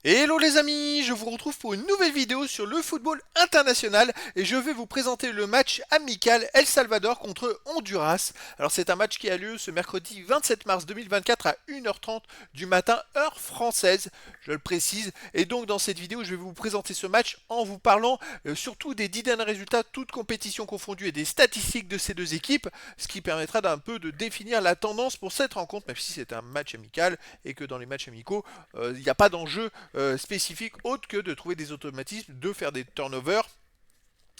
Hello les amis, je vous retrouve pour une nouvelle vidéo sur le football international et je vais vous présenter le match amical El Salvador contre Honduras. Alors c'est un match qui a lieu ce mercredi 27 mars 2024 à 1h30 du matin heure française, je le précise. Et donc dans cette vidéo je vais vous présenter ce match en vous parlant surtout des 10 derniers résultats, toutes compétitions confondues et des statistiques de ces deux équipes, ce qui permettra d'un peu de définir la tendance pour cette rencontre, même si c'est un match amical et que dans les matchs amicaux il n'y a pas d'enjeu spécifique autre que de trouver des automatismes, de faire des turnovers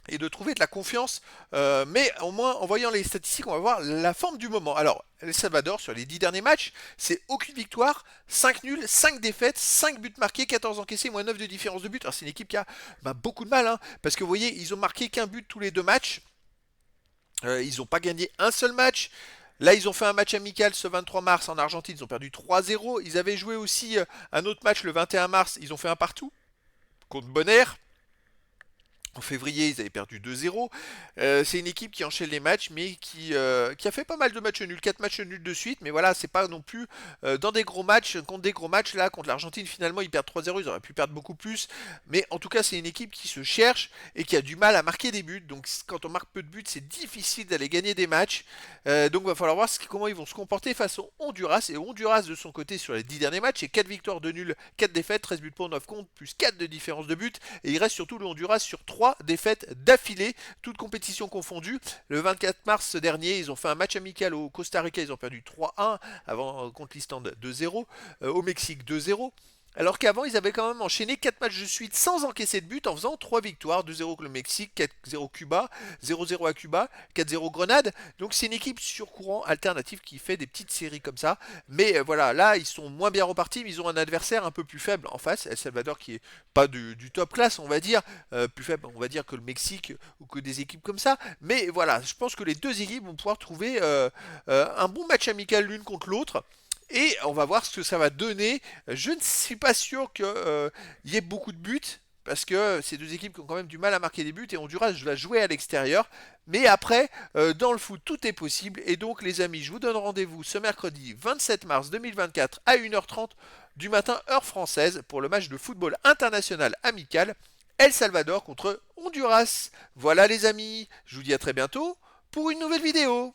et de trouver de la confiance. Mais au moins, en voyant les statistiques, on va voir la forme du moment. Alors, El Salvador, sur les 10 derniers matchs, c'est aucune victoire, 5 nuls, 5 défaites, 5 buts marqués, 14 encaissés, moins 9 de différence de but. Alors, c'est une équipe qui a beaucoup de mal, hein, parce que vous voyez, ils ont marqué qu'un but tous les deux matchs. Ils n'ont pas gagné un seul match. Là, ils ont fait un match amical ce 23 mars en Argentine, ils ont perdu 3-0. Ils avaient joué aussi un autre match le 21 mars, ils ont fait un partout contre Bonaire. En février, ils avaient perdu 2-0. C'est une équipe qui enchaîne les matchs, mais qui a fait pas mal de matchs nuls. 4 matchs nuls de suite, mais voilà, c'est pas non plus dans des gros matchs, contre des gros matchs. Là, contre l'Argentine, finalement, ils perdent 3-0, ils auraient pu perdre beaucoup plus. Mais en tout cas, c'est une équipe qui se cherche et qui a du mal à marquer des buts. Donc, quand on marque peu de buts, c'est difficile d'aller gagner des matchs. Donc, il va falloir voir comment ils vont se comporter face au Honduras. Et Honduras, de son côté, sur les 10 derniers matchs, c'est 4 victoires, 2 nuls, 4 défaites, 13 buts pour 9 comptes, plus 4 de différence de but. Et il reste surtout le Honduras sur 3 défaites d'affilée, toutes compétitions confondues. Le 24 mars dernier, ils ont fait un match amical au Costa Rica, ils ont perdu 3-1 avant contre l'Islande 2-0, au Mexique 2-0. Alors qu'avant, ils avaient quand même enchaîné 4 matchs de suite sans encaisser de but en faisant 3 victoires, 2-0 contre le Mexique, 4-0 Cuba, 0-0 à Cuba, 4-0 Grenade. Donc c'est une équipe sur courant alternative qui fait des petites séries comme ça. Mais voilà, là, ils sont moins bien repartis, mais ils ont un adversaire un peu plus faible en face, El Salvador qui est pas du top classe, on va dire, plus faible, on va dire, que le Mexique ou que des équipes comme ça. Mais voilà, je pense que les deux équipes vont pouvoir trouver un bon match amical l'une contre l'autre. Et on va voir ce que ça va donner. Je ne suis pas sûr qu'il y ait beaucoup de buts. Parce que ces deux équipes qui ont quand même du mal à marquer des buts et Honduras va jouer à l'extérieur. Mais après, dans le foot, tout est possible. Et donc, les amis, je vous donne rendez-vous ce mercredi 27 mars 2024 à 1h30 du matin, heure française, pour le match de football international amical El Salvador contre Honduras. Voilà, les amis, je vous dis à très bientôt pour une nouvelle vidéo.